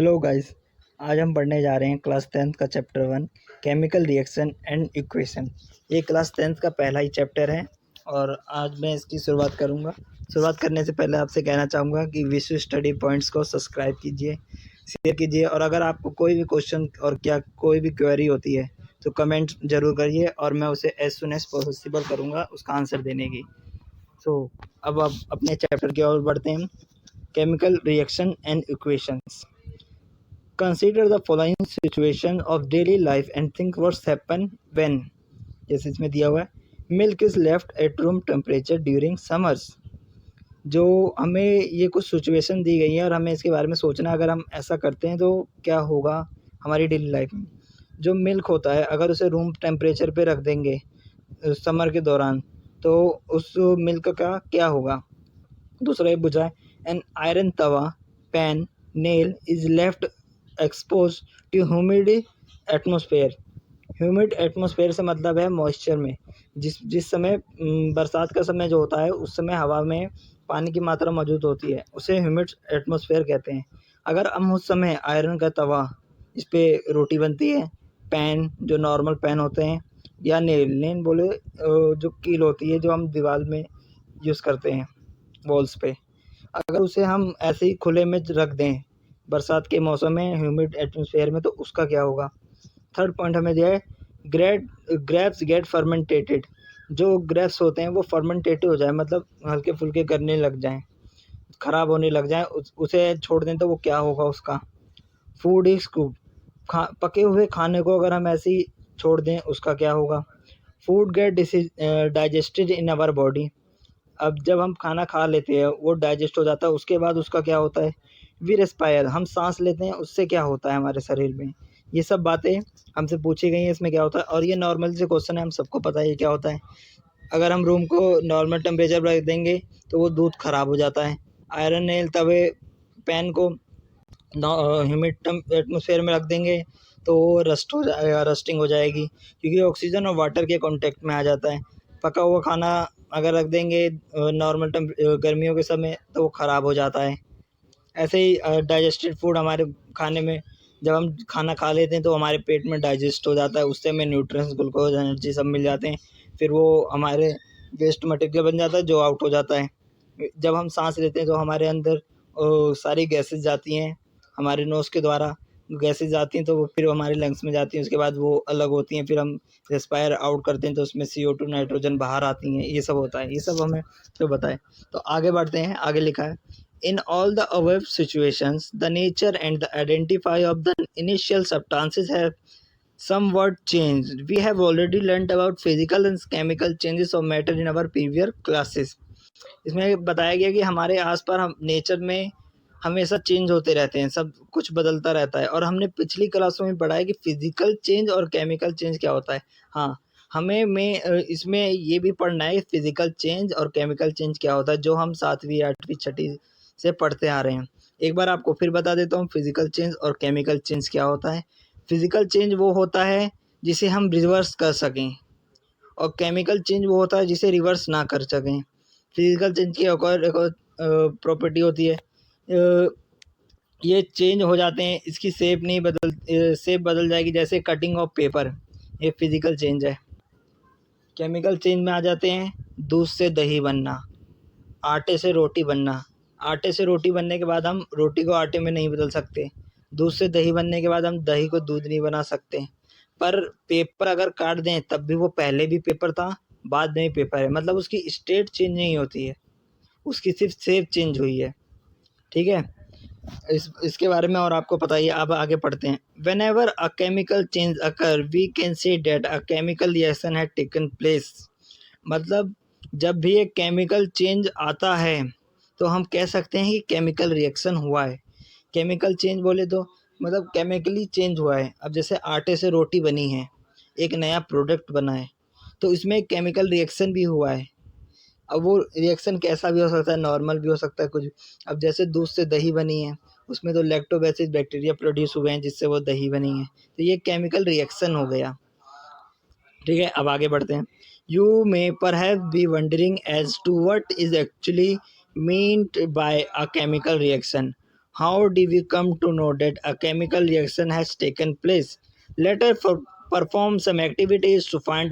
Hello guys. आज हम पढ़ने जा रहे हैं क्लास 10th का chapter 1 chemical reaction and equation. ये क्लास 10th का पहला ही चैप्टर है और आज मैं इसकी शुरुआत करूंगा। शुरुआत करने से पहले आपसे कहना चाहूँगा कि विश्व स्टडी पॉइंट्स को सब्सक्राइब कीजिए, शेयर कीजिए और अगर आपको कोई भी क्वेश्चन और कोई भी क्वेरी होती है तो कमेंट ज़रूर करिए और मैं उसे एज सुन एज पॉसिबल करूँगा उसका आंसर देने की। अब अपने चैप्टर की ओर बढ़ते हैं। Chemical reaction and equations. Consider the following situation of daily life and think what's happen when, जैसे इसमें दिया हुआ है milk is left at room temperature during summers. जो हमें ये कुछ सिचुएशन दी गई है और हमें इसके बारे में सोचना है, अगर हम ऐसा करते हैं तो क्या होगा हमारी डेली लाइफ में। जो मिल्क होता है अगर उसे रूम टेम्परेचर पे रख देंगे समर के दौरान तो उस मिल्क का क्या होगा। दूसरा ये पूछा है an iron tawa pan nail is left expose to humid atmosphere. Humid atmosphere से मतलब है मॉइस्चर में। जिस समय बरसात का समय जो होता है उस समय हवा में पानी की मात्रा मौजूद होती है, उसे ह्यूमिड एटमोसफेयर कहते हैं। अगर हम उस समय आयरन का तवा, इस पर रोटी बनती है, पैन जो नॉर्मल पैन होते हैं, या नेल बोले जो कील होती है जो हम दीवार में यूज़ करते हैं वॉल्स पे, अगर उसे हम ऐसे ही खुले में रख दें बरसात के मौसम में ह्यूमिड एटमॉस्फेयर में तो उसका क्या होगा। थर्ड पॉइंट हमें दिया है ग्रेप्स गेट फर्मेंटेटेड। जो ग्रेप्स होते हैं वो फर्मेंटेटिव हो जाए, मतलब हल्के फुल्के करने लग जाएं, ख़राब होने लग जाएं, उसे छोड़ दें तो वो क्या होगा उसका। फूड इज कुक, पके हुए खाने को अगर हम ऐसे ही छोड़ दें उसका क्या होगा। Food get digested in our body. अब जब हम खाना खा लेते हैं वो डाइजेस्ट हो जाता है, उसके बाद उसका क्या होता है। वी रेस्पायर, हम सांस लेते हैं, उससे क्या होता है हमारे शरीर में। ये सब बातें हमसे पूछी गई हैं, इसमें क्या होता है। और ये नॉर्मल से क्वेश्चन है, हम सबको पता है ये क्या होता है। अगर हम रूम को नॉर्मल टेम्परेचर पर रख देंगे तो वो दूध ख़राब हो जाता है। आयरन नेल तवे पैन को ह्यूमिड एटमोसफेयर में रख देंगे तो वो रस्ट हो जाएगा, रस्टिंग हो जाएगी, क्योंकि ऑक्सीजन और वाटर के कांटेक्ट में आ जाता है। पका हुआ खाना अगर रख देंगे नॉर्मल गर्मियों के समय तो वो ख़राब हो जाता है। ऐसे ही डाइजेस्टेड फूड हमारे खाने में जब हम खाना खा लेते हैं तो हमारे पेट में डाइजेस्ट हो जाता है, उससे हमें न्यूट्रिएंट्स, ग्लूकोज, एनर्जी सब मिल जाते हैं। फिर वो हमारे वेस्ट मटेरियल बन जाता है जो आउट हो जाता है। जब हम सांस लेते हैं तो हमारे अंदर सारी गैसेस जाती हैं, हमारे नोज़ के द्वारा गैसेस जाती हैं तो वो फिर हमारे लंग्स में जाती हैं, उसके बाद वो अलग होती हैं, फिर हम रेस्पायर आउट करते हैं तो उसमें CO2 नाइट्रोजन बाहर आती हैं। ये सब होता है, ये सब हमें तो बताए। तो आगे बढ़ते हैं। आगे लिखा है In all the above situations, the nature and the identify of the initial substances have somewhat changed. We have already learnt about physical and chemical changes of matter in our previous classes. इसमें बताया गया कि हमारे आसपास हम nature में हमेशा change होते रहते हैं, सब कुछ बदलता रहता है। और हमने पिछली क्लासों में पढ़ा है कि फिजिकल चेंज और केमिकल चेंज क्या होता है। हाँ, इसमें ये भी पढ़ना है फिजिकल चेंज और केमिकल चेंज क्या होता है, जो हम 7वीं 8वीं 6ठी से पढ़ते आ रहे हैं। एक बार आपको फिर बता देता हूँ फिजिकल चेंज और केमिकल चेंज क्या होता है। फिजिकल चेंज वो होता है जिसे हम रिवर्स कर सकें और केमिकल चेंज वो होता है जिसे रिवर्स ना कर सकें। फिजिकल चेंज की एक और प्रॉपर्टी होती है, ये चेंज हो जाते हैं, इसकी शेप बदल जाएगी, जैसे कटिंग ऑफ पेपर, ये फिजिकल चेंज है। केमिकल चेंज में आ जाते हैं दूध से दही बनना, आटे से रोटी बनना। आटे से रोटी बनने के बाद हम रोटी को आटे में नहीं बदल सकते, दूध से दही बनने के बाद हम दही को दूध नहीं बना सकते। पर पेपर अगर काट दें तब भी वो पहले भी पेपर था, बाद में भी पेपर है, मतलब उसकी स्टेट चेंज नहीं होती है, उसकी सिर्फ शेप चेंज हुई है। ठीक है, इसके बारे में और आपको पता ही है। अब आगे पढ़ते हैं। Whenever a chemical change occur we can say that a chemical reaction had taken place. मतलब जब भी एक केमिकल चेंज आता है तो हम कह सकते हैं कि केमिकल रिएक्शन हुआ है। केमिकल चेंज बोले तो मतलब केमिकली चेंज हुआ है। अब जैसे आटे से रोटी बनी है, एक नया प्रोडक्ट बना है, तो इसमें केमिकल रिएक्शन भी हुआ है। अब वो रिएक्शन कैसा भी हो सकता है, नॉर्मल भी हो सकता है कुछ। अब जैसे दूध से दही बनी है, उसमें तो लैक्टोबैसिलस बैक्टीरिया प्रोड्यूस हुए हैं जिससे वो दही बनी है, तो ये केमिकल रिएक्शन हो गया। ठीक है, अब आगे बढ़ते हैं। You may perhaps be wondering as to what is actually meant by a chemical reaction. How do we come to know that a chemical reaction has taken place? Let us perform some activities to find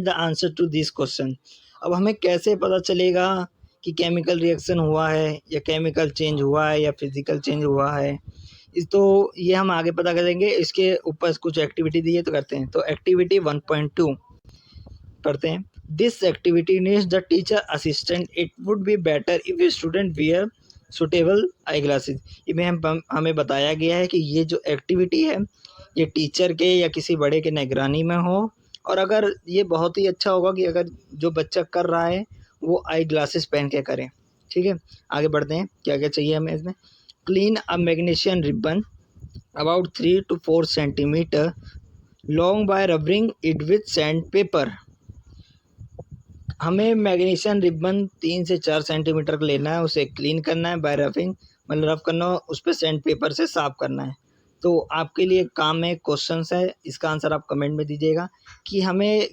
the answer to this question. अब हमें कैसे पता चलेगा कि chemical reaction हुआ है या chemical change हुआ है या फिजिकल चेंज हुआ है? इस तो ये हम आगे पता करेंगे। इसके ऊपर कुछ एक्टिविटी दी है तो करते हैं। तो एक्टिविटी 1.2 करते हैं। This activity needs the teacher assistant. It would be better if student wear suitable eye glasses. इसमें हमें बताया गया है कि ये जो एक्टिविटी है ये टीचर के या किसी बड़े के निगरानी में हो, और अगर ये बहुत ही अच्छा होगा कि अगर जो बच्चा कर रहा है वो आई ग्लासेस पहन के करें। ठीक है, आगे बढ़ते हैं। क्या क्या चाहिए हमें इसमें? Clean a magnesium ribbon about 3 to 4 centimetre long by rubbing it with sand paper. हमें मैग्नीशियम रिबन 3 से 4 सेंटीमीटर का लेना है, उसे क्लीन करना है बाय रफिंग, मतलब रफ करना, उस पर सैंड पेपर से साफ करना है। तो आपके लिए काम है, क्वेश्चन है, इसका आंसर आप कमेंट में दीजिएगा कि हमें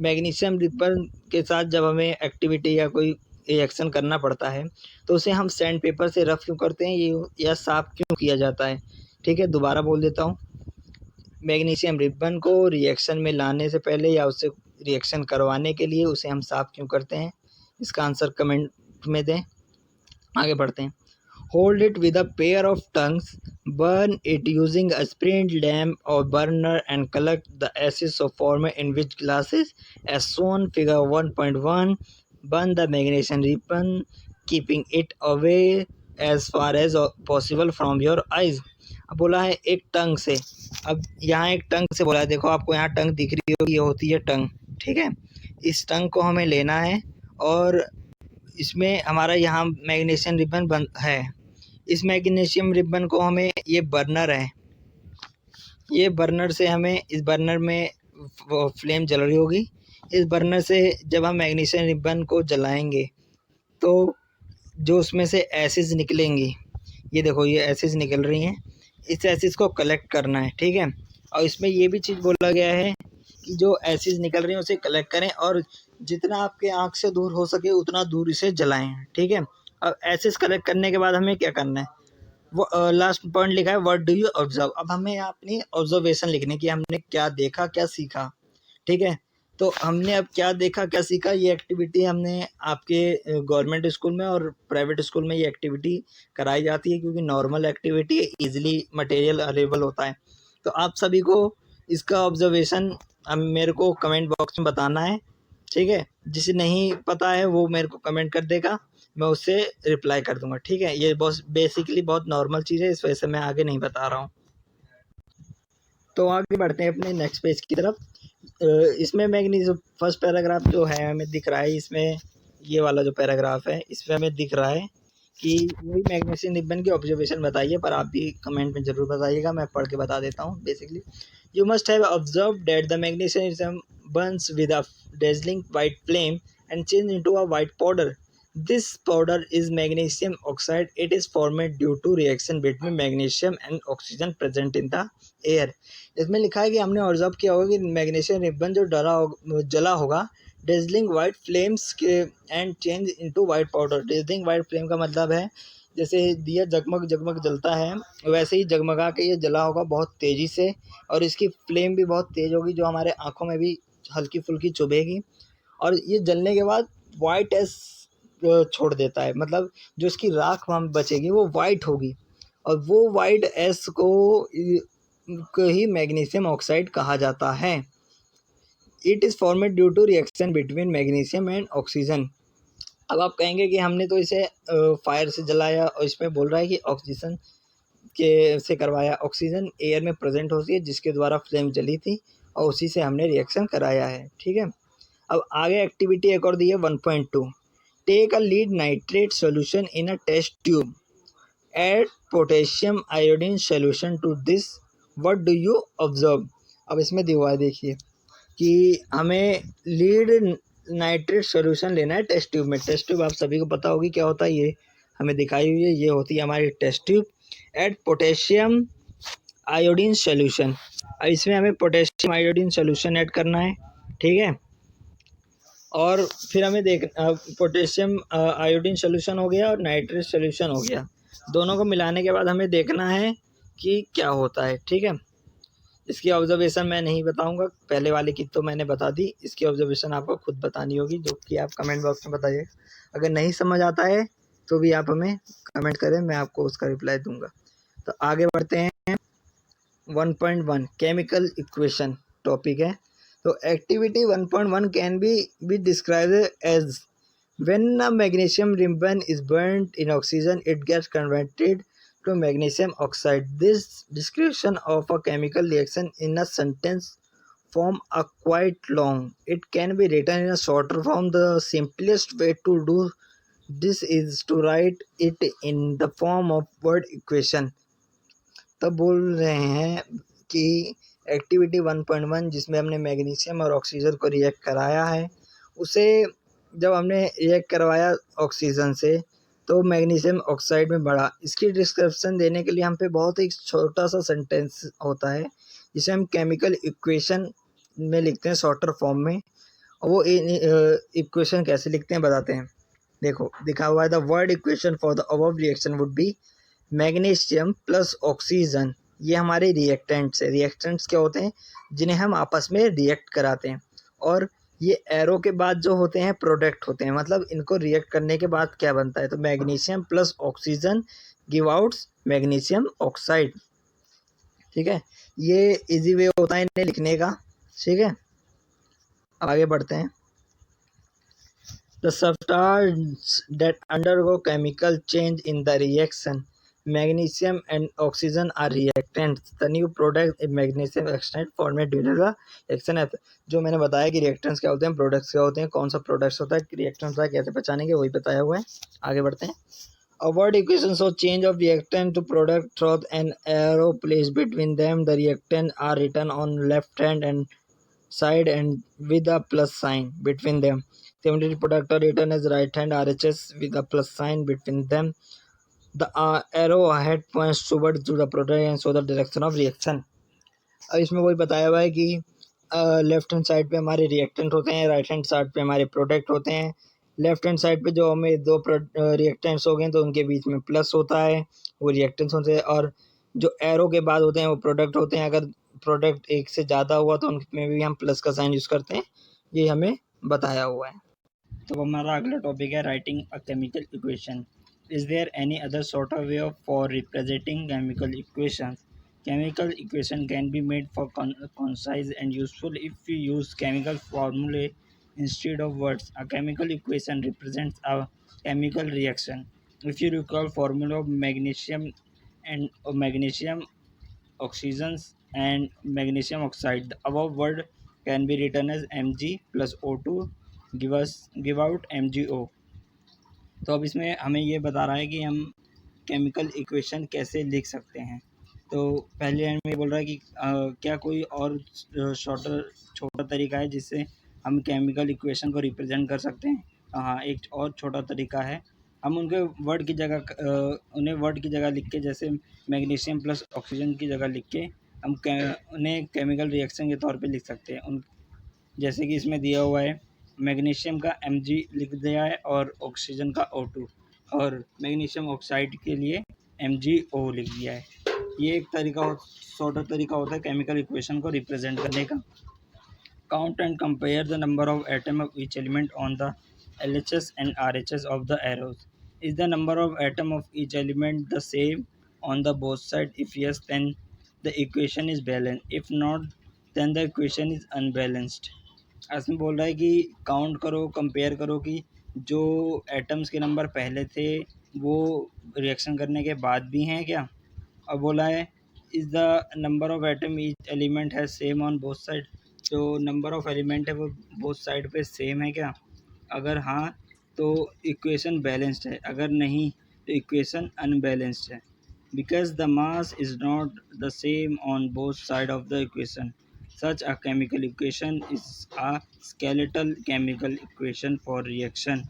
मैग्नीशियम रिबन के साथ जब हमें एक्टिविटी या कोई रिएक्शन करना पड़ता है तो उसे हम सैंड पेपर से रफ क्यों करते हैं, ये या साफ क्यों किया जाता है। ठीक है, दोबारा बोल देता हूँ। मैग्नीशियम रिबन को रिएक्शन में लाने से पहले या उससे रिएक्शन करवाने के लिए उसे हम साफ क्यों करते हैं, इसका आंसर कमेंट में दें। आगे बढ़ते हैं। Hold it with a pair of tongs, burn it using a spirit lamp और burner and collect the acids of form in which glasses as shown figure 1.1। Burn the magnesium ribbon keeping it away as far as possible from your eyes. अब बोला है एक टंग से। अब यहाँ एक टंग से बोला है, देखो आपको यहाँ टंग दिख रही होगी, ये होती है टंग। ठीक है, इस टंग को हमें लेना है और इसमें हमारा यहाँ मैग्नीशियम रिबन है। इस मैग्नीशियम रिबन को हमें, ये बर्नर है, ये बर्नर से हमें, इस बर्नर में फ्लेम जल रही होगी। इस बर्नर से जब हम मैग्नीशियम रिबन को जलाएंगे तो जो उसमें से एसिड्स निकलेंगी, ये देखो ये एसिड्स निकल रही हैं, इस एसिड्स को कलेक्ट करना है। ठीक है, और इसमें ये भी चीज़ बोला गया है कि जो एसिड्स निकल रही हैं उसे कलेक्ट करें और जितना आपके आँख से दूर हो सके उतना दूर इसे जलाएं। ठीक है, अब एसिड्स कलेक्ट करने के बाद हमें क्या करना है, वो लास्ट पॉइंट लिखा है व्हाट डू यू ऑब्जर्व। अब हमें अपनी ऑब्जर्वेशन लिखनी कि हमने क्या देखा क्या सीखा। ठीक है, तो हमने अब क्या देखा क्या सीखा, ये एक्टिविटी हमने आपके गवर्नमेंट स्कूल में और प्राइवेट स्कूल में ये एक्टिविटी कराई जाती है, क्योंकि normal activity easily material available होता है। तो आप सभी को इसका ऑब्जर्वेशन मेरे को कमेंट बॉक्स में बताना है। ठीक है, जिसे नहीं पता है वो मेरे को कमेंट कर देगा, मैं उससे रिप्लाई कर दूंगा। ठीक है, ये बहुत बेसिकली बहुत नॉर्मल चीज़ है, इस वजह से मैं आगे नहीं बता रहा हूँ। तो आगे बढ़ते हैं अपने नेक्स्ट पेज की तरफ। इसमें मैग्नीशियम फर्स्ट पैराग्राफ जो है हमें दिख रहा है, इसमें ये वाला जो पैराग्राफ है इसमें हमें दिख रहा है कि वही मैग्नीशियम रिबन की ऑब्जर्वेशन बताइए, पर आप भी कमेंट में ज़रूर बताइएगा, मैं पढ़ के बता देता हूँ। Basically you must have observe that the magnesium Burns with a dazzling white flame and change into a white powder. This powder is magnesium oxide. It is formed due to reaction between magnesium and oxygen present in the air. इसमें लिखा है कि हमने observe किया होगा कि magnesium ribbon जो जला होगा डेजलिंग वाइट फ्लेम्स के and change into white powder. Dazzling white flame का मतलब है जैसे दिया जगमग जगमग जलता है वैसे ही जगमगा के ये जला होगा बहुत तेज़ी से, और इसकी फ्लेम भी बहुत तेज़ होगी जो हमारे आँखों में भी हल्की फुल्की चुभेगी, और ये जलने के बाद वाइट एस छोड़ देता है, मतलब जो इसकी राख वहाँ बचेगी वो वाइट होगी, और वो वाइट एस को ही मैग्नीशियम ऑक्साइड कहा जाता है। It is formed due to reaction between magnesium and oxygen. अब आप कहेंगे कि हमने तो इसे फायर से जलाया, और इसमें बोल रहा है कि ऑक्सीजन के से करवाया। ऑक्सीजन एयर में प्रेजेंट होती है जिसके द्वारा फ्लेम जली थी, और उसी से हमने रिएक्शन कराया है। ठीक है, अब आगे एक्टिविटी एक और दी है 1.2। Take a lead nitrate solution in a test tube, add potassium iodine solution to this, what do you observe. अब इसमें दिया है देखिए कि हमें लीड नाइट्रेट सोल्यूशन लेना है टेस्ट ट्यूब में। टेस्ट ट्यूब आप सभी को पता होगी क्या होता है, ये हमें दिखाई हुई है, ये होती है हमारी test tube. Add potassium iodine solution, इसमें हमें पोटेशियम आयोडीन सोल्यूशन ऐड करना है। ठीक है, और फिर हमें पोटेशियम आयोडीन सोल्यूशन हो गया और नाइट्रेट सोल्यूशन हो गया। दोनों को मिलाने के बाद हमें देखना है कि क्या होता है, ठीक है। इसकी ऑब्जर्वेशन मैं नहीं बताऊंगा, पहले वाले की तो मैंने बता दी, इसकी ऑब्जर्वेशन आपको खुद बतानी होगी, जो कि आप कमेंट बॉक्स में बताइए। अगर नहीं समझ आता है तो भी आप हमें कमेंट करें, मैं आपको उसका रिप्लाई दूंगा। तो आगे बढ़ते हैं। 1.1 केमिकल इक्वेशन टॉपिक है। तो activity 1.1 can be described as when a magnesium ribbon is burnt in oxygen, it gets converted to magnesium oxide. This description of a chemical reaction in a sentence form are quite long. It can be written in a shorter form. The simplest way to do this is to write it in the form of word equation. तब बोल रहे हैं कि activity 1.1 जिसमें हमने magnesium और oxygen को react कराया है, उसे जब हमने रिएक्ट करवाया ऑक्सीजन से तो मैग्नीशियम ऑक्साइड में बढ़ा। इसकी डिस्क्रिप्शन देने के लिए हम पे बहुत ही छोटा सा सेंटेंस होता है जिसे हम केमिकल इक्वेशन में लिखते हैं शॉर्टर फॉर्म में। और वो इक्वेशन कैसे लिखते हैं बताते हैं। देखो लिखा हुआ है, the word equation for the above reaction would be magnesium plus oxygen. ये हमारे रिएक्टेंट्स है। रिएक्टेंट्स क्या होते हैं? जिन्हें हम आपस में रिएक्ट कराते हैं। और ये एरो के बाद जो होते हैं प्रोडक्ट होते हैं, मतलब इनको रिएक्ट करने के बाद क्या बनता है, तो magnesium plus oxygen give outs magnesium oxide. ठीक है, ये इजी वे होता है इन्हें लिखने का। ठीक है, आगे बढ़ते हैं। The substances that undergo chemical change in the reaction, magnesium and oxygen are reactants. The new product is magnesium oxide formed during the reaction. जो मैंने बताया कि रिएक्टेंट्स क्या होते हैं, प्रोडक्ट्स क्या होते हैं, कौन सा प्रोडक्ट्स होता है, रिएक्टेंट्स होता है, कैसे पहचानेंगे वही बताया हुआ है। आगे बढ़ते हैं। A word equation shows change of reactant to product through an arrow placed between them. The reactant are written on left hand and side and with a plus sign between them. Similarly, product are written as right hand RHS with a plus sign between them. The arrow ahead points towards to the product and show the direction of reaction. अब इसमें वही बताया हुआ है कि left hand side पे हमारे reactant होते हैं, राइट हैंड साइड पे हमारे प्रोडक्ट होते हैं। लेफ्ट हैंड साइड पे जो हमें दो रिएक्टेंट्स हो गए तो उनके बीच में प्लस होता है, वो रिएक्टेंट्स होते हैं। और जो एरो के बाद होते हैं वो प्रोडक्ट होते हैं। अगर प्रोडक्ट एक से ज़्यादा हुआ तो उनमें भी हम प्लस का साइन यूज़ करते हैं। ये हमें बताया हुआ है। तो हमारा अगला टॉपिक है writing a chemical equation. Is there any other sort of way for representing chemical equation? Chemical equation can be made for concise and useful if you use chemical formulae instead of words. A chemical equation represents a chemical reaction. If you recall formula of magnesium and magnesium oxygens and magnesium oxide, the above word can be written as Mg plus O2 give out MgO. तो अब इसमें हमें ये बता रहा है कि हम केमिकल इक्वेशन कैसे लिख सकते हैं। तो पहले लाइन में बोल रहा है कि क्या कोई और छोटा तरीका है जिससे हम केमिकल इक्वेशन को रिप्रेजेंट कर सकते हैं? हाँ, एक और छोटा तरीका है। हम उनके वर्ड की जगह उन्हें वर्ड की जगह लिख के, जैसे मैग्नीशियम प्लस ऑक्सीजन की जगह लिख के हम उन्हें केमिकल रिएक्शन के तौर पे लिख सकते हैं। उन जैसे कि इसमें दिया हुआ है, मैग्नीशियम का Mg लिख दिया है और ऑक्सीजन का O2 और मैग्नीशियम ऑक्साइड के लिए MgO लिख दिया है। ये एक शॉर्टर तरीका होता है केमिकल इक्वेशन को रिप्रेजेंट करने का। Count and compare the number of atom of each element on the LHS and RHS of the arrows. Is the number of atom of each element the same on the both sides? If yes, then the equation is balanced. If not, then the equation is unbalanced. इसमें बोल रहा है कि count करो, compare करो कि जो atoms के नंबर पहले थे वो रिएक्शन करने के बाद भी हैं क्या। अब बोला है is the number of atom each element है सेम ऑन बोथ साइड। जो नंबर ऑफ एलिमेंट है वो बोथ साइड पे सेम है क्या? अगर हाँ तो इक्वेशन बैलेंस्ड है, अगर नहीं तो इक्वेशन अनबैलेंस्ड है। Because the mass is not the same on both side of the equation, such a chemical equation is a skeletal chemical equation for reaction.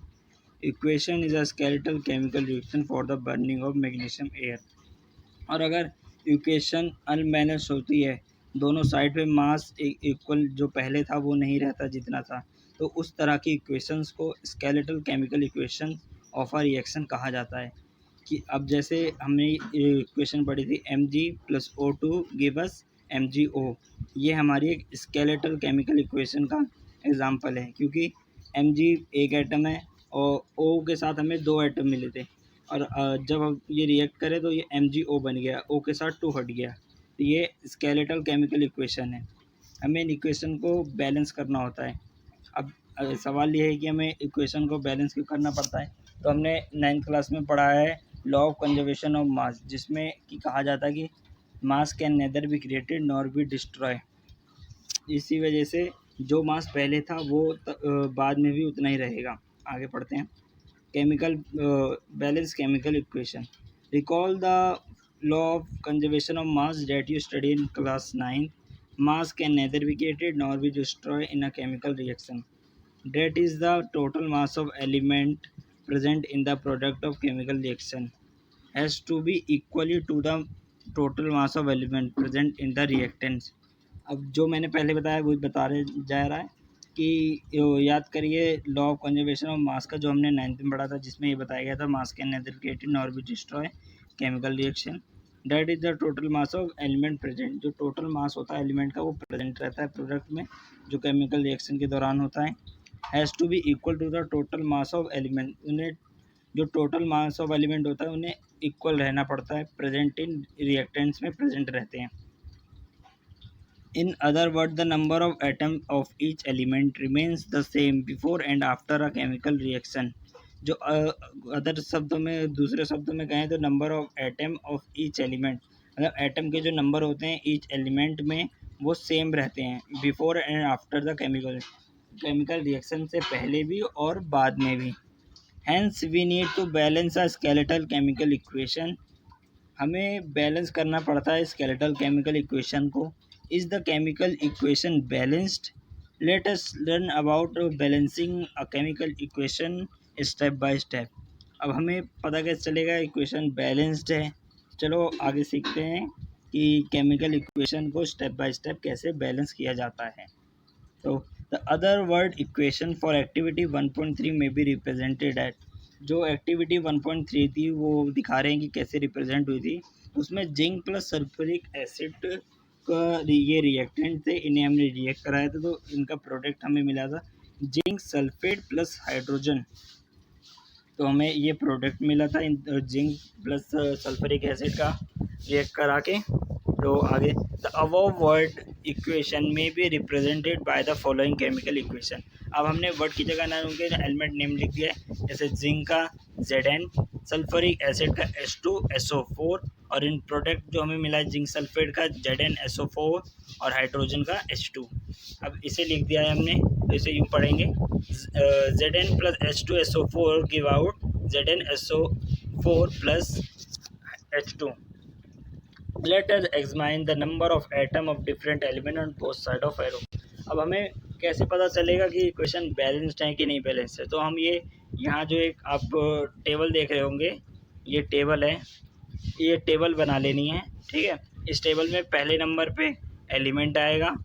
Equation is a skeletal chemical reaction for the burning of magnesium air. और अगर equation unbalance होती है, दोनों side पे mass equal जो पहले था वो नहीं रहता जितना था, तो उस तरह की इक्वेशंस को skeletal chemical equation of a reaction कहा जाता है। कि अब जैसे हमने इक्वेशन पढ़ी थी Mg+O2 गिव अस MgO, ये हमारी एक स्केलेटल केमिकल इक्वेशन का एग्जांपल है, क्योंकि Mg एक एटम है और O के साथ हमें 2 एटम मिले थे, और जब हम ये रिएक्ट करें तो ये MgO बन गया, O के साथ 2 हट गया, तो ये स्केलेटल केमिकल इक्वेशन है। हमें इन इक्वेशन को बैलेंस करना होता है। अब सवाल ये है कि हमें इक्वेशन को बैलेंस क्यों करना पड़ता है। तो हमने 9th क्लास में पढ़ा है law of conservation of mass, जिसमें कि कहा जाता है कि मास can nether be created nor be destroy. इसी वजह से जो मास पहले था वो बाद में भी उतना ही रहेगा। आगे पढ़ते हैं। Chemical balance chemical equation. Recall the law of conservation of mass that you study in class 9। Mass can nether be created nor be destroy in a chemical reaction. That is the total mass of element present in the product of chemical reaction has to be equally to the total mass of element present in the reactants। अब जो मैंने पहले बताया वो बता रहे जा रहा है कि याद करिए law of conservation of mass का, जो हमने 9th में पढ़ा था, जिसमें ये बताया गया था मास can nether created nor be destroy chemical reaction. That is the total mass of element present. जो टोटल मास होता है एलिमेंट का वो प्रेजेंट रहता है प्रोडक्ट में, जो केमिकल रिएक्शन के दौरान होता है, has to be equal to the total mass of element. उन्हें जो टोटल मास ऑफ एलिमेंट होता है उन्हें इक्वल रहना पड़ता है, प्रेजेंट इन रिएक्टेंट्स में प्रेजेंट रहते हैं। In other word the number of atom of each element remains the same before and after a chemical reaction. जो अदर शब्दों में, दूसरे शब्दों में कहें तो number of atom of each element, मतलब एटम के जो नंबर होते हैं ईच एलिमेंट में वो सेम रहते हैं before and after the chemical reaction से पहले भी और बाद में भी। Hence we need to balance a skeletal chemical equation. हमें बैलेंस करना पड़ता है स्केलेटल केमिकल इक्वेशन को। Is the chemical equation balanced? Let us learn about balancing a chemical equation step by step. अब हमें पता कैसे चलेगा इक्वेशन बैलेंस्ड है। चलो आगे सीखते हैं कि केमिकल इक्वेशन को स्टेप बाय स्टेप कैसे बैलेंस किया जाता है। तो the other word equation for activity 1.3 में बी रिप्रेजेंटेड एट। जो एक्टिविटी 1.3 थी वो दिखा रहे हैं कि कैसे रिप्रेजेंट हुई थी। उसमें जिंक प्लस सल्फ्यूरिक एसिड का ये रिएक्टेंट थे, इन्हें हमने रिएक्ट कराया था, तो इनका प्रोडक्ट हमें मिला था जिंक सल्फेट प्लस हाइड्रोजन। तो हमें ये प्रोडक्ट मिला था जिंक प्लस सल्फ्यूरिक एसिड का रिएक्ट करा के। तो आगे द अबव वर्ड इक्वेशन में be represented by the following chemical equation. अब हमने वर्ड की जगह ना उनके एलिमेंट नेम लिख दिया है, जैसे जिंक का Zn, सल्फ्यूरिक एसिड का H2SO4, और इन प्रोडक्ट जो हमें मिला है जिंक सल्फेट का ZnSO4 और हाइड्रोजन का H2। अब इसे लिख दिया है हमने, तो इसे यूँ पढ़ेंगे Zn plus H2SO4 give out ZnSO4 plus H2। Let us examine the number of atom of different element on both side of arrow। अब हमें कैसे पता चलेगा कि इक्वेशन बैलेंस्ड है कि नहीं बैलेंस्ड है। तो हम ये यहाँ जो एक आप टेबल देख रहे होंगे, ये टेबल है, ये टेबल बना लेनी है, ठीक है। इस टेबल में पहले नंबर पे एलिमेंट आएगा,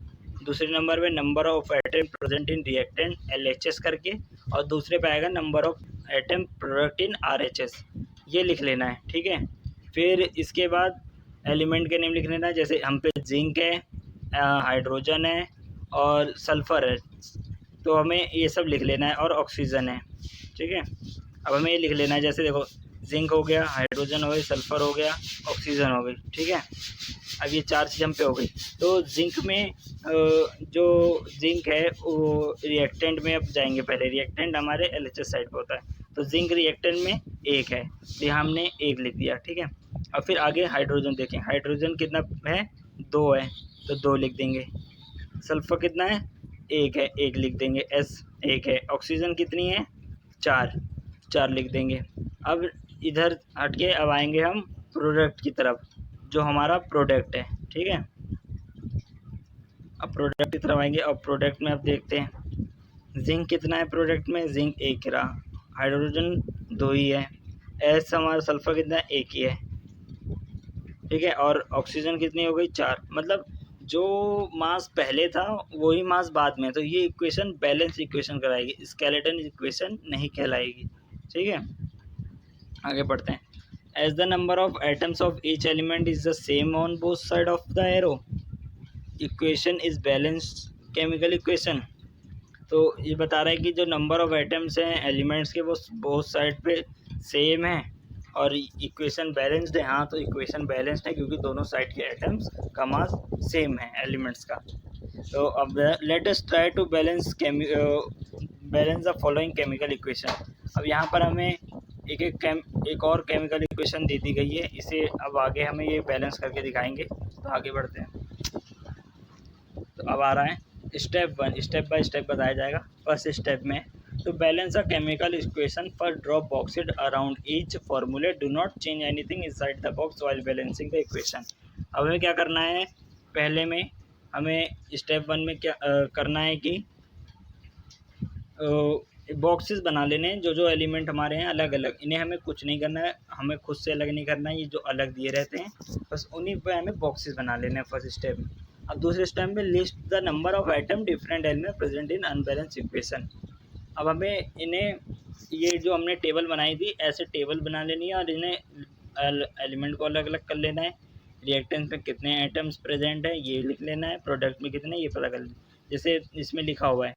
दूसरे नंबर पे number of atom present in reactant LHS करके, और दूसरे पे आएगा number of atom product in RHS। ये लिख लेना है, ठीक है। फिर इसके बाद एलिमेंट के नेम लिख लेना है, जैसे हम पे जिंक है, हाइड्रोजन है और सल्फ़र है, तो हमें ये सब लिख लेना है, और ऑक्सीजन है, ठीक है। अब हमें ये लिख लेना है, जैसे देखो जिंक हो गया, हाइड्रोजन हो गई, सल्फ़र हो गया, ऑक्सीजन हो गई, ठीक है। अब ये 4 चीज़ हम पे हो गई। तो जिंक में जो जिंक है वो रिएक्टेंट में अब जाएंगे। पहले रिएक्टेंट हमारे LHS साइड पर होता है, तो जिंक रिएक्टेंट में 1 है, तो यहाँ हमने 1 लिख दिया, ठीक है। अब फिर आगे हाइड्रोजन देखें, हाइड्रोजन कितना है, 2 है, तो 2 लिख देंगे। सल्फ़र कितना है, 1 है, 1 लिख देंगे, S 1 है। ऑक्सीजन कितनी है, 4 लिख देंगे। अब इधर हट के अब आएंगे हम प्रोडक्ट की तरफ, जो हमारा प्रोडक्ट है, ठीक है। अब प्रोडक्ट की तरफ आएंगे, और प्रोडक्ट में अब देखते हैं जिंक कितना है प्रोडक्ट में, जिंक 1 रहा, हाइड्रोजन 2 ही है, S हमारा सल्फ़र कितना है, 1 ही है, ठीक है। और ऑक्सीजन कितनी हो गई, 4। मतलब जो मास पहले था वही मास बाद में, तो ये इक्वेशन बैलेंस इक्वेशन कराएगी, स्केलेटन इक्वेशन नहीं कहलाएगी, ठीक है। आगे बढ़ते हैं। As the number of atoms of each element is the same on both side of the arrow, equation is balanced chemical equation. तो ये बता रहा है कि जो नंबर ऑफ एटम्स हैं एलिमेंट्स के वो बोथ साइड पे सेम है और इक्वेशन बैलेंस्ड है। हाँ, तो इक्वेशन बैलेंस्ड है क्योंकि दोनों साइड के एटम्स का मास सेम है एलिमेंट्स का। तो अब let us try to balance the following chemical equation. अब यहाँ पर हमें एक और केमिकल इक्वेशन दे दी गई है, इसे अब आगे हमें ये बैलेंस करके दिखाएंगे। तो आगे बढ़ते हैं। तो अब आ रहा है स्टेप 1, स्टेप बाय स्टेप बताया जाएगा। फर्स्ट स्टेप में to balance a chemical equation first draw boxes around each formulae, do not change anything inside the box while balancing the equation. अब हमें क्या करना है, पहले में हमें स्टेप 1 में क्या करना है कि बॉक्सेस बना लेने हैं। जो एलिमेंट हमारे हैं अलग अलग, इन्हें हमें कुछ नहीं करना है, हमें खुद से अलग नहीं करना है, ये जो अलग दिए रहते हैं बस उन्हीं पे हमें बॉक्सेस बना लेने हैं फर्स्ट स्टेप में। अब दूसरे स्टेप में list the number of item different element present in unbalance equation. अब हमें इन्हें, ये जो हमने टेबल बनाई थी ऐसे टेबल बना लेनी है और इन्हें एलिमेंट को अलग अलग कर लेना है। रिएक्टेंस में कितने आइटम्स प्रेजेंट है ये लिख लेना है, प्रोडक्ट में कितने ये पता कर लेना। जैसे इसमें लिखा हुआ है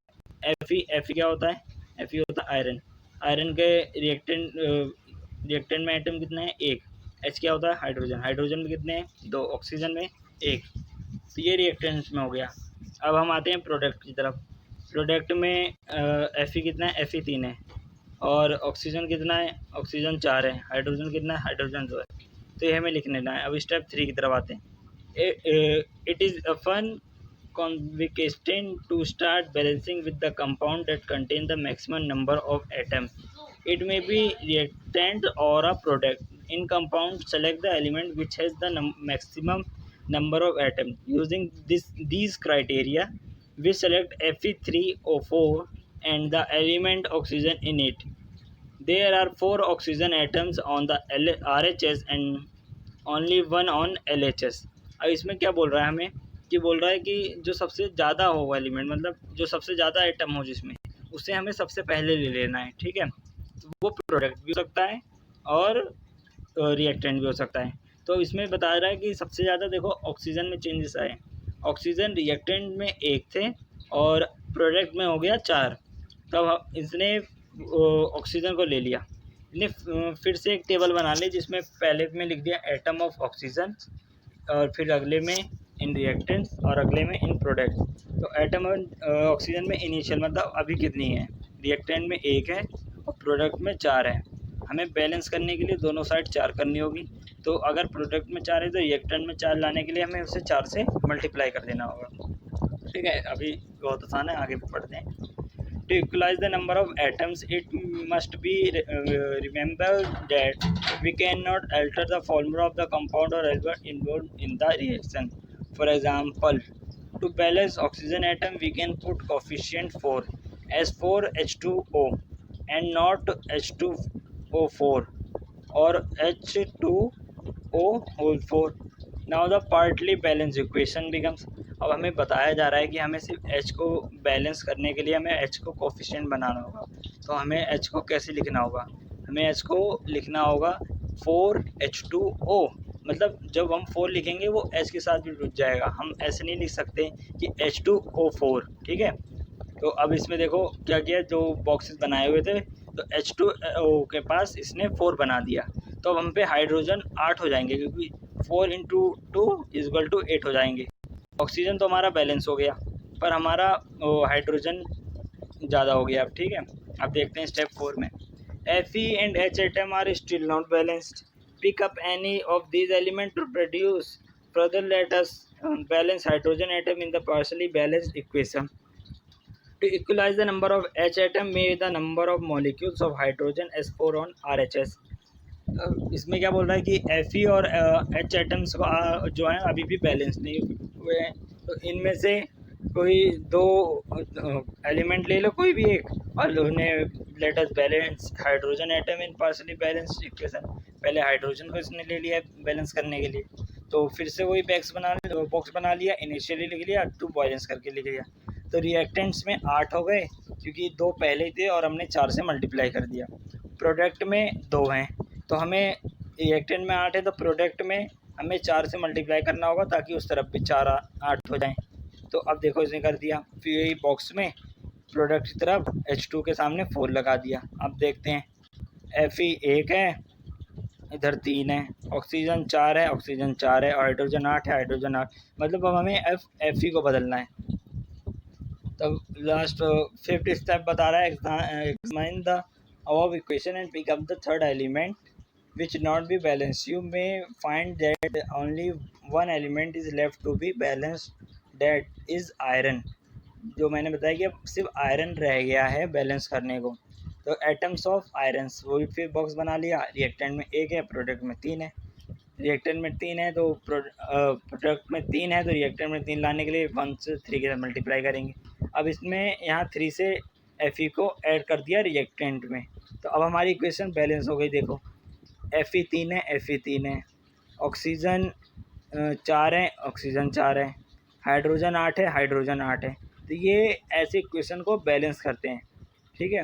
Fe क्या होता है, Fe होता है आयरन। आयरन के रिएक्टेंट में आइटम कितने हैं, एक। H क्या होता है, हाइड्रोजन। हाइड्रोजन में कितने हैं, दो। ऑक्सीजन में एक। तो ये रिएक्टेंट्स में हो गया। अब हम आते हैं प्रोडक्ट की तरफ। प्रोडक्ट में Fe कितना है, Fe 3 है। और ऑक्सीजन कितना है, ऑक्सीजन 4 है। हाइड्रोजन कितना है, हाइड्रोजन 2 है। तो ये हमें लिखने लेना है। अब स्टेप 3 की तरफ आते हैं। It is a fun convicting to start balancing with the compound that contain the maximum number of atoms. It may be reactant or a product. In compound, select the element which has the maximum number of atoms. Using these criteria, we select Fe3O4 and the element oxygen in it. There are 4 oxygen atoms on the RHS and only one on LHS। अब इसमें क्या बोल रहा है हमें, कि बोल रहा है कि जो सबसे ज़्यादा हो एलिमेंट, मतलब जो सबसे ज़्यादा आइटम हो जिसमें, उसे हमें सबसे पहले ले लेना है। ठीक है, तो वो प्रोडक्ट भी हो सकता है और रिएक्टेंट भी हो सकता है। तो इसमें बता रहा है कि सबसे ज़्यादा देखो ऑक्सीजन में चेंजेस आए। ऑक्सीजन रिएक्टेंट में 1 थे और प्रोडक्ट में हो गया 4। तब इसने ऑक्सीजन को ले लिया। ने फिर से एक टेबल बना ली जिसमें पहले में लिख दिया एटम ऑफ ऑक्सीजन और फिर अगले में इन रिएक्टेंट्स और अगले में इन प्रोडक्ट्स। तो एटम ऑक्सीजन में इनिशियल मतलब अभी कितनी है, रिएक्टेंट में 1 है और प्रोडक्ट में 4 है। हमें बैलेंस करने के लिए दोनों साइड 4 करनी होगी। तो अगर प्रोडक्ट में 4 है तो रिएक्टेंट में 4 लाने के लिए हमें उसे 4 से मल्टीप्लाई कर देना होगा। ठीक है, अभी बहुत आसान है, आगे पढ़ते हैं। To equalize the number of atoms, it must be remembered that we cannot alter the formula of the compound or element involved in the reaction. For example, to balance oxygen atom, we can put coefficient 4 as 4H2O and not H2O4 or H2O whole 4. Now the partly balanced equation becomes। अब हमें बताया जा रहा है कि हमें सिर्फ H को बैलेंस करने के लिए हमें H को कोफिशिएंट बनाना होगा। तो हमें H को कैसे लिखना होगा, हमें H को लिखना होगा 4H2O। मतलब जब हम 4 लिखेंगे वो H के साथ भी जुड़ जाएगा, हम ऐसे नहीं लिख सकते कि H2O4। ठीक है, तो अब इसमें देखो क्या किया, जो बॉक्सेस बनाए हुए थे तो H2O के पास इसने 4 बना दिया। तो अब हम पे हाइड्रोजन 8 हो जाएंगे क्योंकि 4 × 2 = 8 हो जाएंगे। ऑक्सीजन तो हमारा बैलेंस हो गया पर हमारा हाइड्रोजन ज़्यादा हो गया। अब ठीक है, अब देखते हैं स्टेप 4 में। Fe and H atom are still not balanced. Pick up any of these elements to produce. Further, let us balance hydrogen atom in the partially balanced equation. To equalize the number of H atom, make the number of molecules of hydrogen as 4 on RHS. इसमें क्या बोल रहा है कि Fe और H atoms जो हैं अभी भी बैलेंस नहीं हुए हैं। तो इनमें से कोई 2 एलिमेंट ले लो, कोई भी एक, और उन्हें let us balance hydrogen atom in partially balanced equation. पहले हाइड्रोजन को इसने ले लिया बैलेंस करने के लिए, तो फिर से वही बॉक्स बना लिया, इनिशियली लिख लिया, 2 बैलेंस करके लिख लिया। तो रिएक्टेंट्स में 8 हो गए क्योंकि 2 पहले ही थे और हमने 4 से मल्टीप्लाई कर दिया। प्रोडक्ट में 2 हैं, तो हमें रिएक्टेंट में 8 है तो प्रोडक्ट में हमें 4 से मल्टीप्लाई करना होगा ताकि उस तरफ भी 4 8 हो जाएं। तो अब देखो इसने कर दिया, फिर यही बॉक्स में प्रोडक्ट की तरफ H2 के सामने 4 लगा दिया। अब देखते हैं, Fe 1 है, इधर 3 है, ऑक्सीजन 4 है, ऑक्सीजन 4 है, हाइड्रोजन 8 है, हाइड्रोजन 8, मतलब अब हमें Fe को बदलना है। तब लास्ट फिफ्थ स्टेप बता रहा है, examine the above equation and pick up the third element which not be balanced. You may find that only one element is left to be balanced, that is iron. जो मैंने बताया कि अब सिर्फ iron रह गया है बैलेंस करने को। तो एटम्स ऑफ आयरन, वो फिर बॉक्स बना लिया। रिएक्टेंट में 1 है, प्रोडक्ट में 3 है। रिएक्टेंट में 3 है तो प्रोडक्ट में 3 है तो रिएक्टेंट में 3 लाने के लिए 1 से 3 के साथ मल्टीप्लाई करेंगे। अब इसमें यहाँ 3 से Fe को ऐड कर दिया रिएक्टेंट में, तो अब हमारी इक्वेशन बैलेंस हो गई। देखो Fe 3 है, Fe 3 है, ऑक्सीजन 4 है, ऑक्सीजन 4 है, हाइड्रोजन 8 है, हाइड्रोजन 8 है। तो ये ऐसे इक्वेशन को बैलेंस करते हैं, ठीक है।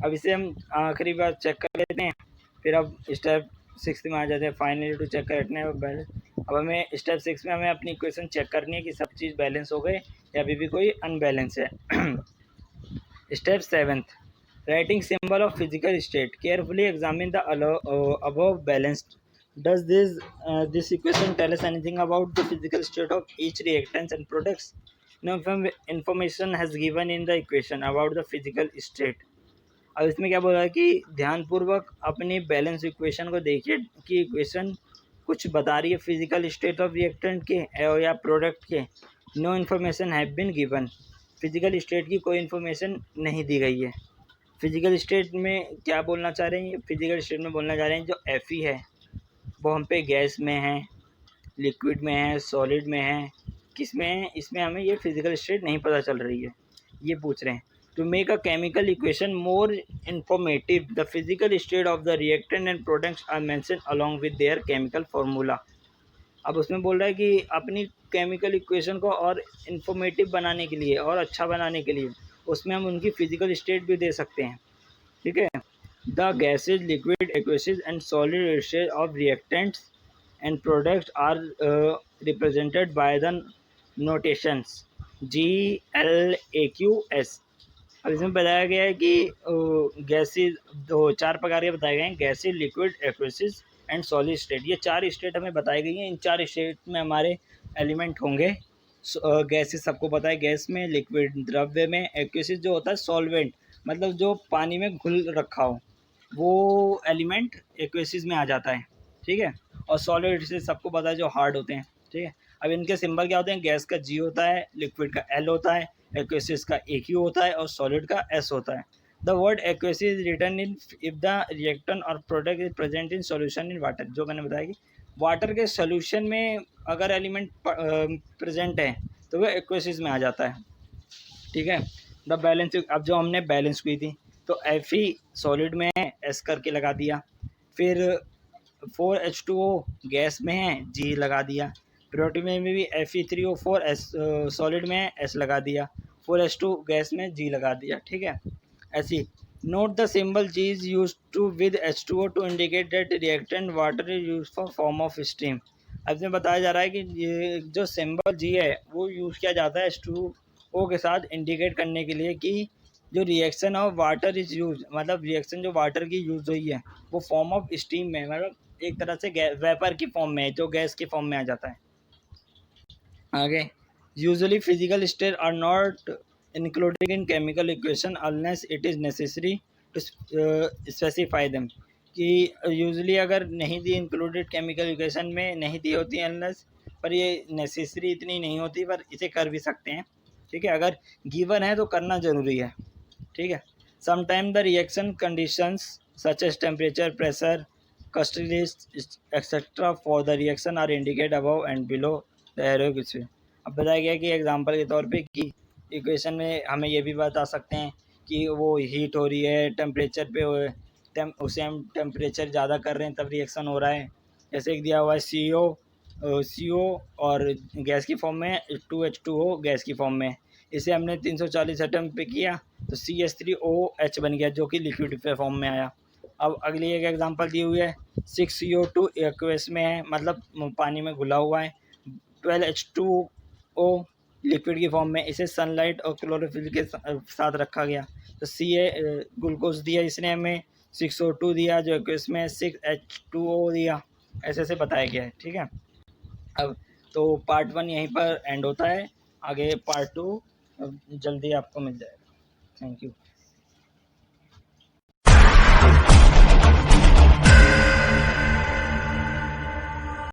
अब इसे हम आखिरी बार चेक कर लेते हैं, फिर अब स्टेप 6 में आ जाते हैं, फाइनली टू चेक करने बैलेंस। अब हमें स्टेप 6 में हमें अपनी इक्वेशन चेक करनी है कि सब चीज़ बैलेंस हो गए या अभी भी कोई अनबैलेंस है। Step 7, writing symbol of physical state, carefully examine the above balanced. Does this equation tell us anything about the physical state of each reactants and products? No information has given in the equation about the physical state. अब इसमें क्या बोल रहा है कि ध्यानपूर्वक अपनी balance equation को देखिए कि इक्वेशन कुछ बता रही है फिजिकल स्टेट ऑफ रिएक्टेंट के या प्रोडक्ट के। No information have been given, physical state की कोई इन्फॉर्मेशन नहीं दी गई है। फिजिकल स्टेट में क्या बोलना चाह रहे हैं, फिजिकल स्टेट में बोलना चाह रहे हैं जो Fe है वो हम पे गैस में है, लिक्विड में है, सॉलिड में है, किस में है, इसमें हमें ये फिजिकल स्टेट नहीं पता चल रही है, ये पूछ रहे हैं। To make a chemical equation more informative, the physical state of the reactant and products are mention along with their chemical formula. अब उसमें बोल रहा है कि अपनी केमिकल इक्वेशन को और इन्फॉर्मेटिव बनाने के लिए और अच्छा बनाने के लिए उसमें हम उनकी फिजिकल स्टेट भी दे सकते हैं, ठीक है। The gases, liquid, aqueous and solid state of reactants and products are represented by the notations GLAQS। अब इसमें बताया गया है कि गैसेज 4 प्रकार के बताए गए हैं, gases, liquid, aqueous and solid state. ये 4 स्टेट हमें बताई गई हैं। इन 4 स्टेट में हमारे एलिमेंट होंगे। गैसेज सबको पता है, गैस में, लिक्विड द्रव्य में, एक्वेसेज जो होता है सॉल्वेंट मतलब जो पानी में घुल रखा हो वो एलिमेंट एक्वेसेज में आ जाता है, ठीक है। और सॉलिड से सबको पता है जो हार्ड होते हैं, ठीक है। अब इनके सिंबल क्या होते हैं, गैस का G होता है, लिक्विड का L होता है, एक्वेसेज का AQ होता है और सॉलिड का S होता है। The word aqueous is written in if the reactant और product is present in solution in water. जो मैंने बताया कि वाटर के सॉल्यूशन में अगर एलिमेंट प्रेजेंट है तो वह एक्वेसेज में आ जाता है, ठीक है। द बैलेंस, अब जो हमने बैलेंस की थी तो Fe सॉलिड में है, S करके लगा दिया, फिर 4H2O गैस में है, G लगा दिया, प्रोटीन में भी Fe3O4 S सॉलिड में है, S लगा दिया, 4H2 गैस में G लगा दिया, ठीक है। ऐसी note the symbol G is use to with H2O to indicate that reactant water is use for form of steam. अब इसमें बताया जा रहा है कि ये जो सिंबल G है वो यूज़ किया जाता है H2O के साथ इंडिकेट करने के लिए कि जो reaction of water is use, मतलब रिएक्शन जो वाटर की यूज़ हुई है वो फॉर्म ऑफ स्टीम में, मतलब एक तरह से वेपर की फॉर्म में है, जो गैस की फॉर्म में आ जाता है। आगे, usually physical state are not included in chemical equation unless it is necessary to specify them, कि यूजुअली अगर नहीं दी इंक्लूडेड केमिकल इक्वेशन में नहीं दी होती अनलेस, पर ये नेसेसरी इतनी नहीं होती, पर इसे कर भी सकते हैं, ठीक है। अगर गिवन है तो करना ज़रूरी है, ठीक है। Sometime the reaction conditions such as temperature, pressure, catalyst etcetera for the reaction are indicate above and below the arrow. कुछ अब बताया गया कि एग्जांपल के तौर पे कि इक्वेशन में हमें ये भी बता सकते हैं कि वो हीट हो रही है, टेम्परेचर पे उसे हम टेम्परेचर ज़्यादा कर रहे हैं तब रिएक्शन हो रहा है। जैसे एक दिया हुआ है CO और गैस की फॉर्म में, 2H2O गैस की फॉर्म में, इसे हमने 340 एटम पे किया तो CH3OH बन गया जो कि लिक्विड फॉर्म में आया। अब अगली एक एग्जांपल दी हुई है 6CO2 एक्वस में है, मतलब पानी में घुला हुआ है। 12H2O लिक्विड की फॉर्म में, इसे सनलाइट और क्लोरोफिल के साथ रखा गया। तो ग्लूकोज दिया इसने हमें, 6O2 दिया जो एक्वस में, 6H2O दिया, ऐसे ऐसे बताया गया है। ठीक है, अब तो पार्ट 1 यहीं पर एंड होता है, आगे पार्ट 2 जल्दी आपको मिल जाएगा। Thank you.